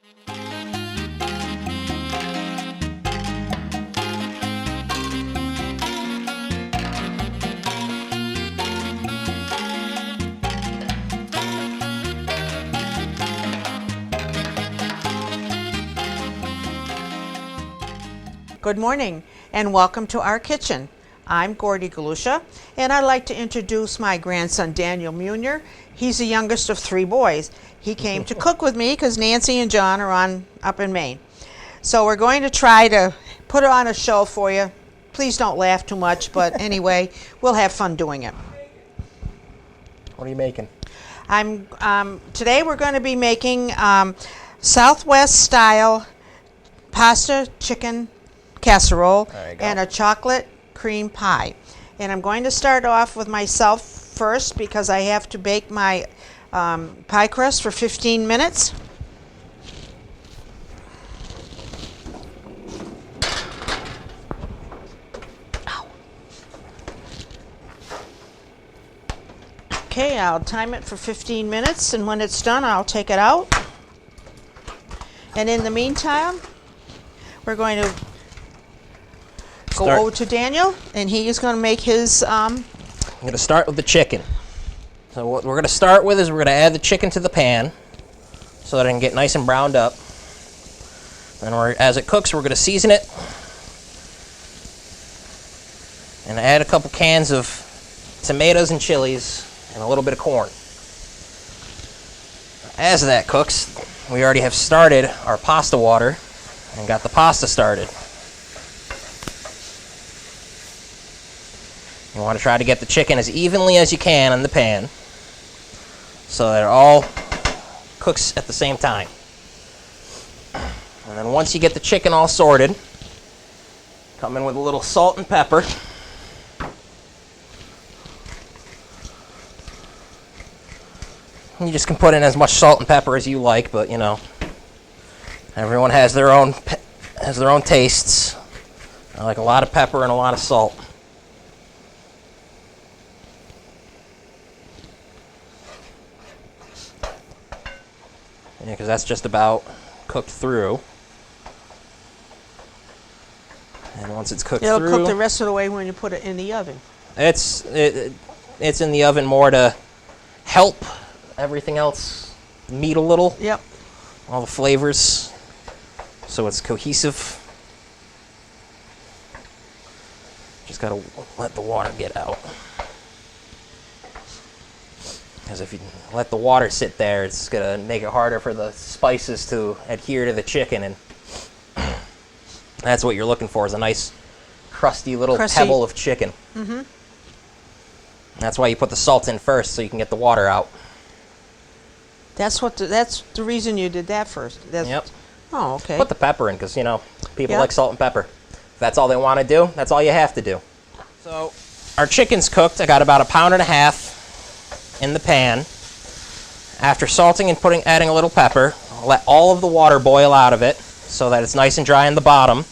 Good morning and welcome to our kitchen. I'm Gordy Galusha and I'd like to introduce my grandson Daniel Munier. He's the youngest of 3 boys. He came to cook with me because Nancy and John are up in Maine. So we're going to try to put on a show for you. Please don't laugh too much, but anyway, we'll have fun doing it. What are you making? Today we're going to be making Southwest style pasta chicken casserole and a chocolate cream pie. And I'm going to start off with myself first because I have to bake my pie crust for 15 minutes. Okay, I'll time it for 15 minutes and when it's done I'll take it out. And in the meantime, we're going to go over to Daniel, and he is going to make his... I'm going to start with the chicken. So what we're going to start with is we're going to add the chicken to the pan so that it can get nice and browned up. Then as it cooks, we're going to season it and add a couple cans of tomatoes and chilies and a little bit of corn. As that cooks, we already have started our pasta water and got the pasta started. You want to try to get the chicken as evenly as you can in the pan so that it all cooks at the same time. And then once you get the chicken all sorted, come in with a little salt and pepper. You just can put in as much salt and pepper as you like, but you know, everyone has their own tastes. I like a lot of pepper and a lot of salt. Yeah, because that's just about cooked through. And once it's cooked through... It'll cook the rest of the way when you put it in the oven. It's in the oven more to help everything else meet a little. Yep. All the flavors, so it's cohesive. Just got to let the water get out. Because if you let the water sit there, it's going to make it harder for the spices to adhere to the chicken. And that's what you're looking for, is a nice, crusty little pebble of chicken. Mm-hmm. That's why you put the salt in first, so you can get the water out. That's the reason you did that first. Yep. Oh, okay. Put the pepper in, because, you know, people like salt and pepper. If that's all they want to do, that's all you have to do. So our chicken's cooked. I got about 1.5 pounds in the pan. After salting and adding a little pepper, let all of the water boil out of it so that it's nice and dry in the bottom,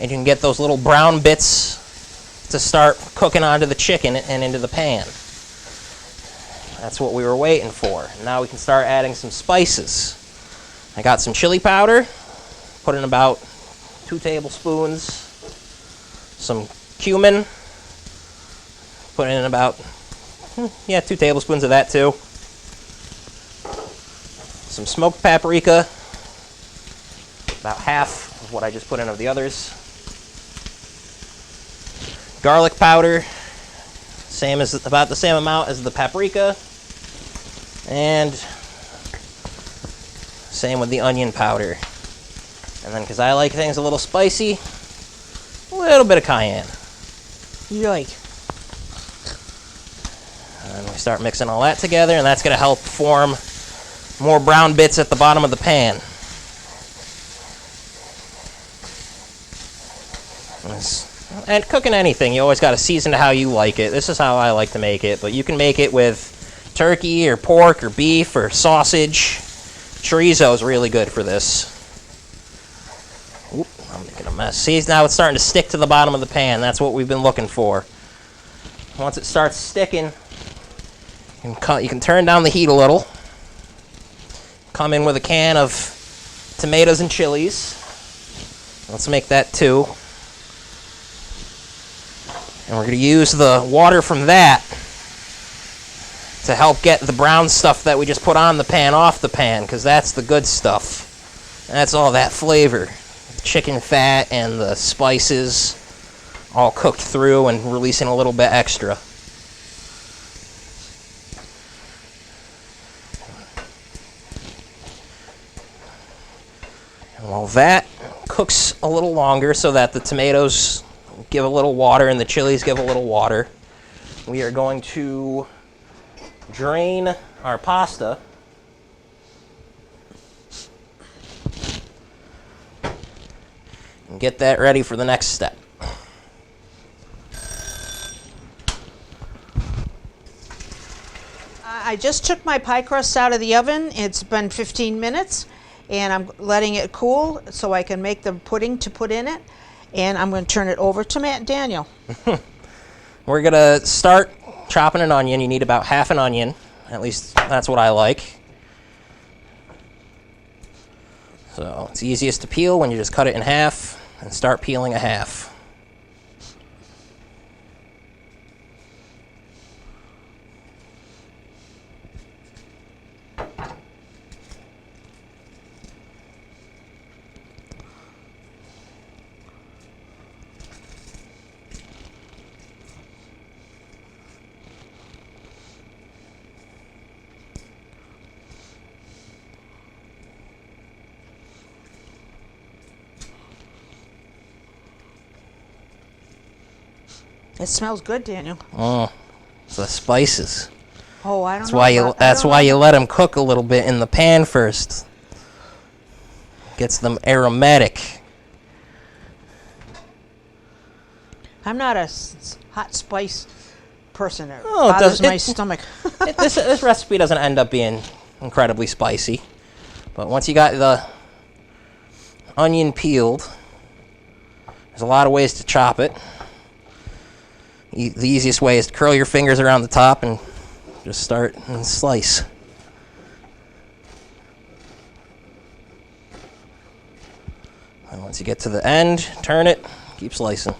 and you can get those little brown bits to start cooking onto the chicken and into the pan. That's what we were waiting for. Now we can start adding some spices. I got some chili powder, put in about 2 tablespoons, some cumin, put in about 2 tablespoons of that too. Some smoked paprika, about half of what I just put in of the others. Garlic powder, about the same amount as the paprika. And same with the onion powder. And then, because I like things a little spicy, a little bit of cayenne. Yoink. And we start mixing all that together, and that's going to help form more brown bits at the bottom of the pan. And cooking anything, you always got to season to how you like it. This is how I like to make it, but you can make it with turkey or pork or beef or sausage. Chorizo is really good for this. Oop, I'm making a mess. See, now it's starting to stick to the bottom of the pan. That's what we've been looking for. Once it starts sticking, you can turn down the heat a little. Come in with a can of tomatoes and chilies. Let's make that 2. And we're going to use the water from that to help get the brown stuff that we just put on the pan off the pan, because that's the good stuff. That's all that flavor. Chicken fat and the spices all cooked through and releasing a little bit extra. And while that cooks a little longer so that the tomatoes give a little water and the chilies give a little water, we are going to drain our pasta and get that ready for the next step. I just took my pie crust out of the oven. It's been 15 minutes, and I'm letting it cool so I can make the pudding to put in it. And I'm going to turn it over to Daniel. We're going to start chopping an onion. You need about half an onion. At least that's what I like. So it's easiest to peel when you just cut it in half and start peeling a half. It smells good, Daniel. Oh, it's the spices. Oh, I don't That's know. why you let them cook a little bit in the pan first. Gets them aromatic. I'm not a hot spice person. It Oh, bothers my stomach. This recipe doesn't end up being incredibly spicy, but once you got the onion peeled, there's a lot of ways to chop it. The easiest way is to curl your fingers around the top and just start and slice. And once you get to the end, turn it, keep slicing.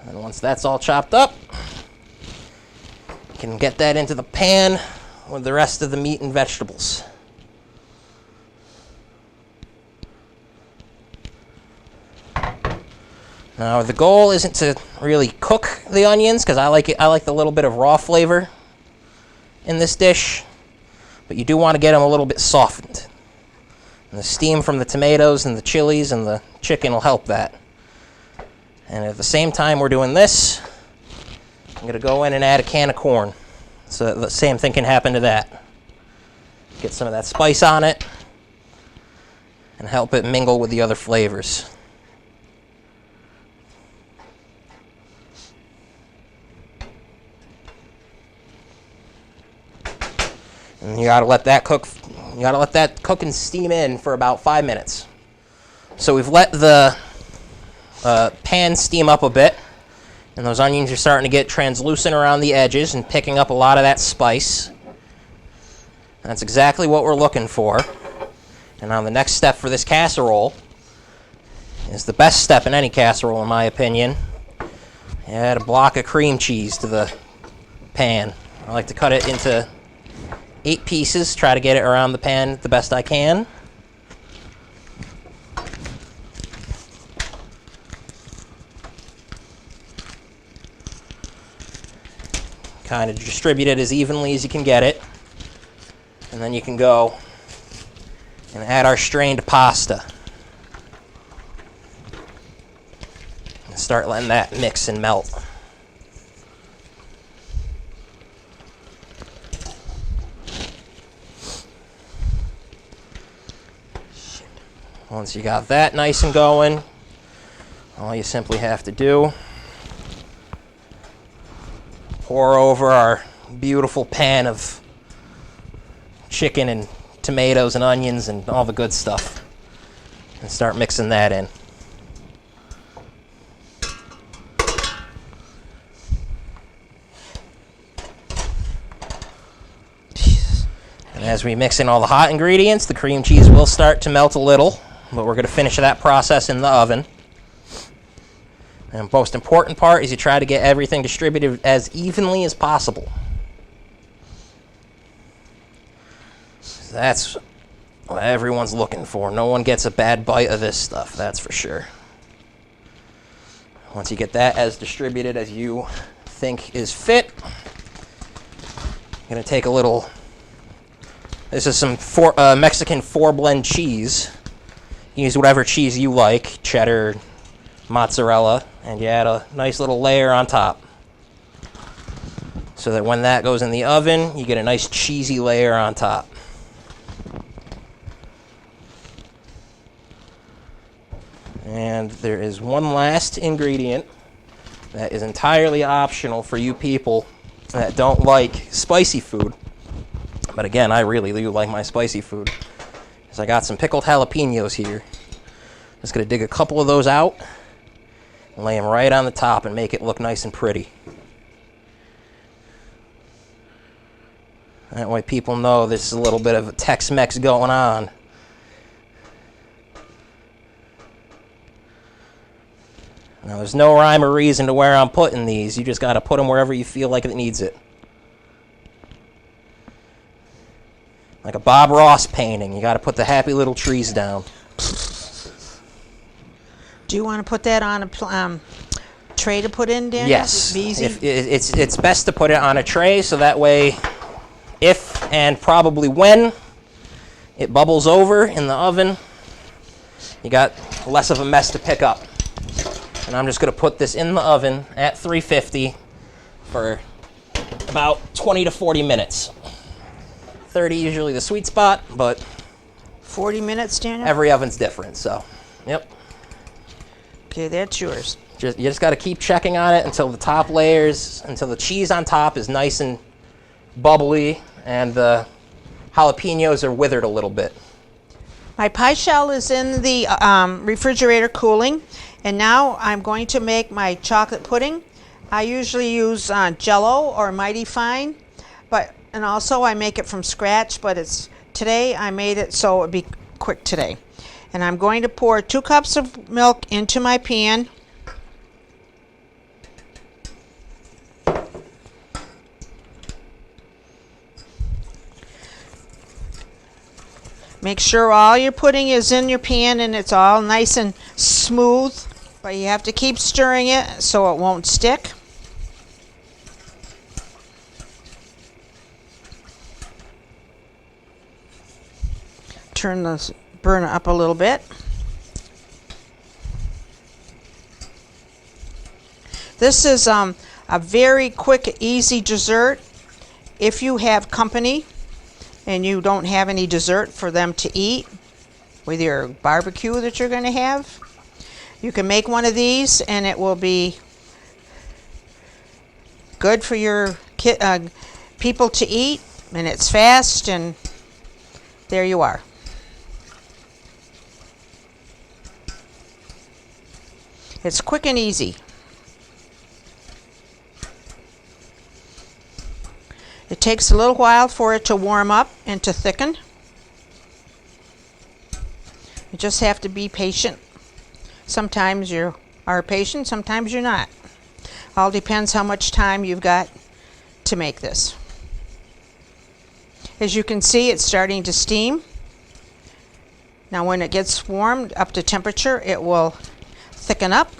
And once that's all chopped up, you can get that into the pan with the rest of the meat and vegetables. Now the goal isn't to really cook the onions, because I like the little bit of raw flavor in this dish, but you do want to get them a little bit softened. And the steam from the tomatoes and the chilies and the chicken will help that. And at the same time we're doing this, I'm going to go in and add a can of corn. So the same thing can happen to that. Get some of that spice on it and help it mingle with the other flavors. And you got to let that cook. You got to let that cook and steam in for about 5 minutes. So we've let the pan steam up a bit, and those onions are starting to get translucent around the edges and picking up a lot of that spice. That's exactly what we're looking for. And now the next step for this casserole is the best step in any casserole, in my opinion. Add a block of cream cheese to the pan. I like to cut it into 8 pieces, try to get it around the pan the best I can. Kind of distribute it as evenly as you can get it. And then you can go and add our strained pasta. And start letting that mix and melt. Once you got that nice and going, all you simply have to do, pour over our beautiful pan of chicken and tomatoes and onions and all the good stuff. And start mixing that in. And as we mix in all the hot ingredients, the cream cheese will start to melt a little, but we're going to finish that process in the oven. And the most important part is you try to get everything distributed as evenly as possible. That's what everyone's looking for. No one gets a bad bite of this stuff, that's for sure. Once you get that as distributed as you think is fit, I'm going to take a little, this is some Mexican 4-blend cheese. Use whatever cheese you like, cheddar, mozzarella, and you add a nice little layer on top. So that when that goes in the oven, you get a nice cheesy layer on top. And there is one last ingredient that is entirely optional for you people that don't like spicy food. But again, I really do like my spicy food. So I got some pickled jalapenos here. Just going to dig a couple of those out and lay them right on the top and make it look nice and pretty. That way people know this is a little bit of a Tex-Mex going on. Now, there's no rhyme or reason to where I'm putting these. You just got to put them wherever you feel like it needs it. Like a Bob Ross painting. You got to put the happy little trees down. Do you want to put that on a tray to put in, Daniel? Yes. Easy? It's best to put it on a tray so that way, if and probably when it bubbles over in the oven, you got less of a mess to pick up. And I'm just going to put this in the oven at 350 for about 20 to 40 minutes. 30 usually the sweet spot, but 40 minutes, Daniel? every oven's different, so, yep. Okay, that's yours. You just got to keep checking on it until the top layers, until the cheese on top is nice and bubbly and the jalapenos are withered a little bit. My pie shell is in the refrigerator cooling, and now I'm going to make my chocolate pudding. I usually use Jell-O or Mighty Fine, and also I make it from scratch, but today I made it so it would be quick today. And I'm going to pour 2 cups of milk into my pan. Make sure all your pudding is in your pan and it's all nice and smooth, but you have to keep stirring it so it won't stick. Turn the burner up a little bit. This is a very quick, easy dessert. If you have company and you don't have any dessert for them to eat with your barbecue that you're going to have, you can make one of these and it will be good for your people to eat, and it's fast, and there you are. It's quick and easy. It takes a little while for it to warm up and to thicken. You just have to be patient. Sometimes you are patient, sometimes you're not. All depends how much time you've got to make this. As you can see, it's starting to steam. Now when it gets warmed up to temperature, it will thicken up.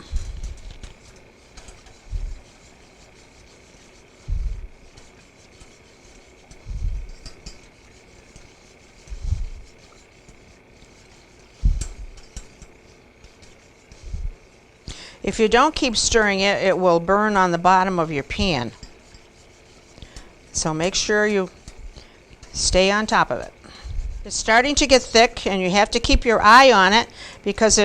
If you don't keep stirring it, it will burn on the bottom of your pan. So make sure you stay on top of it. It's starting to get thick, and you have to keep your eye on it, because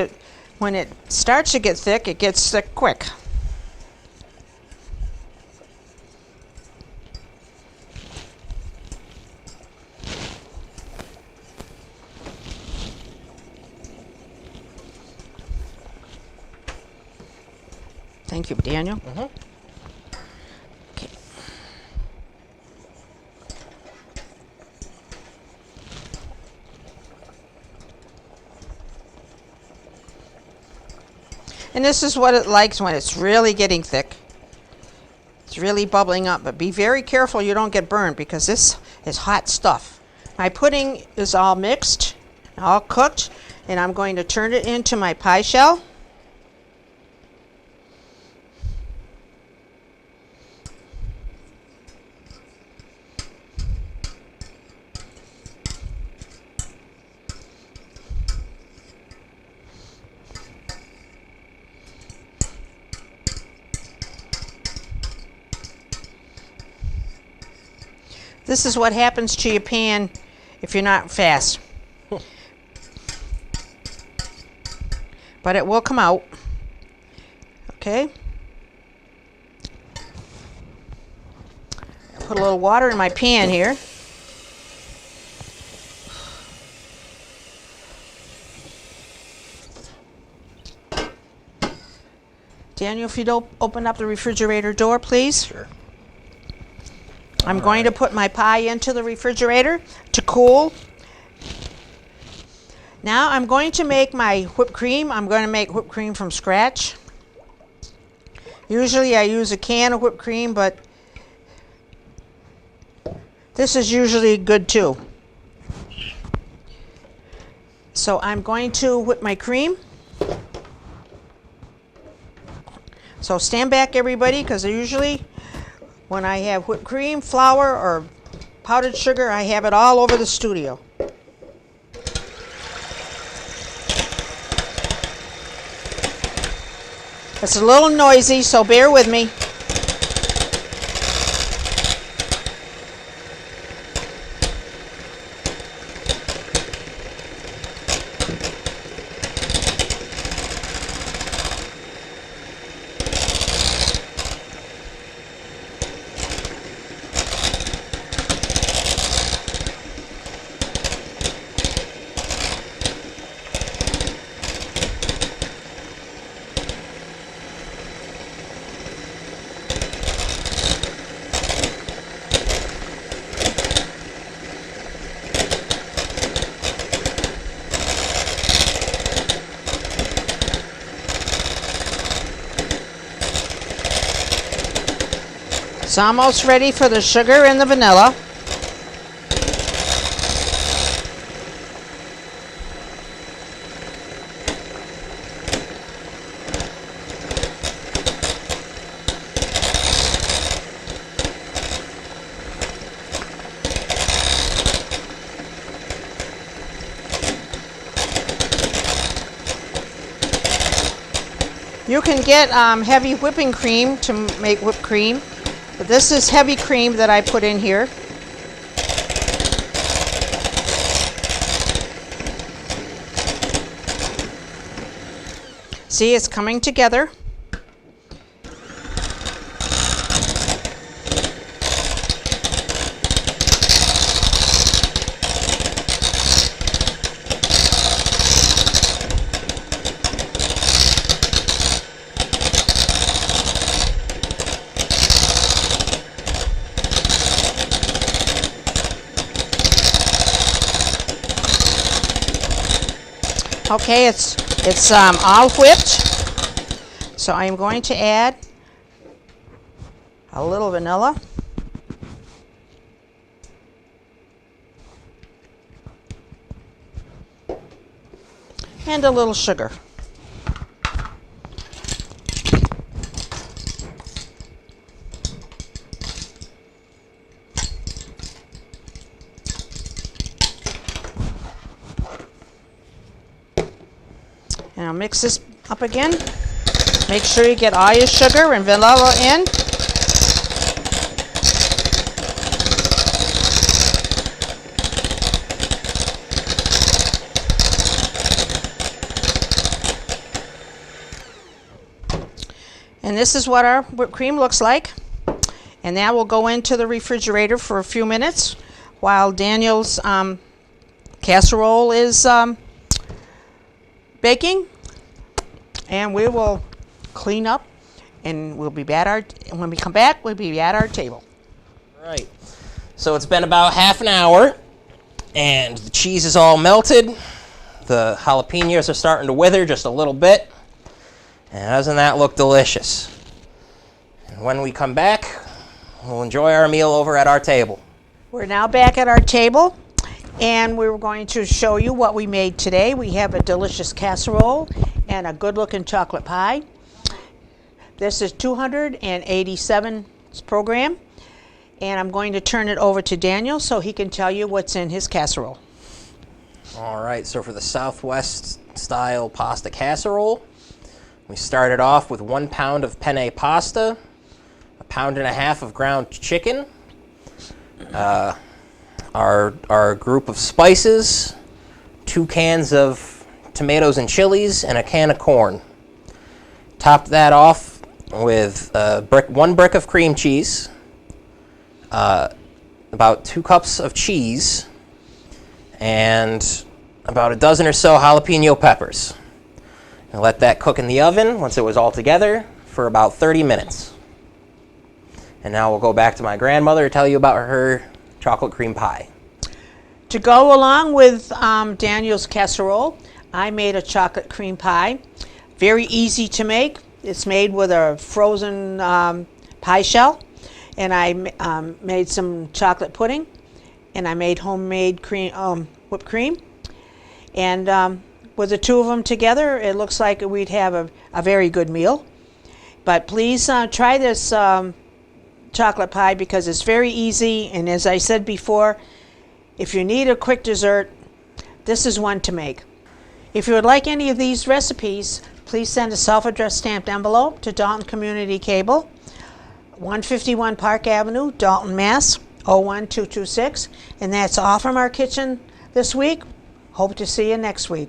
when it starts to get thick, it gets thick quick. Thank you, Daniel. Okay. And this is what it likes when it's really getting thick. It's really bubbling up, but be very careful you don't get burned because this is hot stuff. My pudding is all mixed, all cooked, and I'm going to turn it into my pie shell. This is what happens to your pan if you're not fast. But it will come out. Okay. Put a little water in my pan here. Daniel, if you'd open up the refrigerator door, please. Sure. I'm going to put my pie into the refrigerator to cool. Now I'm going to make my whipped cream. I'm going to make whipped cream from scratch. Usually I use a can of whipped cream, but this is usually good too. So I'm going to whip my cream. So stand back, everybody, because usually when I have whipped cream, flour, or powdered sugar, I have it all over the studio. It's a little noisy, so bear with me. It's almost ready for the sugar and the vanilla. You can get heavy whipping cream to make whipped cream. But this is heavy cream that I put in here. See, it's coming together. Okay, it's all whipped. So I'm going to add a little vanilla. And a little sugar. And I'll mix this up again. Make sure you get all your sugar and vanilla in. And this is what our whipped cream looks like. And that will go into the refrigerator for a few minutes while Daniel's casserole is baking. And we will clean up and we'll be when we come back, we'll be at our table. Right. So it's been about half an hour, and the cheese is all melted. The jalapenos are starting to wither just a little bit. And doesn't that look delicious? And when we come back, we'll enjoy our meal over at our table. We're now back at our table, and we're going to show you what we made today. We have a delicious casserole and a good-looking chocolate pie. This is 287 program, and I'm going to turn it over to Daniel so he can tell you what's in his casserole. All right, so for the Southwest-style pasta casserole, we started off with 1 pound of penne pasta, 1.5 pounds of ground chicken, our group of spices, 2 cans of tomatoes and chilies, and a can of corn. Topped that off with 1 brick of cream cheese, about 2 cups of cheese, and about a dozen or so jalapeno peppers. And let that cook in the oven once it was all together for about 30 minutes. And now we'll go back to my grandmother to tell you about her chocolate cream pie. To go along with Daniel's casserole, I made a chocolate cream pie. Very easy to make. It's made with a frozen pie shell. And I made some chocolate pudding. And I made homemade whipped cream. And with the 2 of them together, it looks like we'd have a very good meal. But please try this chocolate pie because it's very easy. And as I said before, if you need a quick dessert, this is one to make. If you would like any of these recipes, please send a self-addressed stamped envelope to Dalton Community Cable, 151 Park Avenue, Dalton, Mass. 01226. And that's all from our kitchen this week. Hope to see you next week.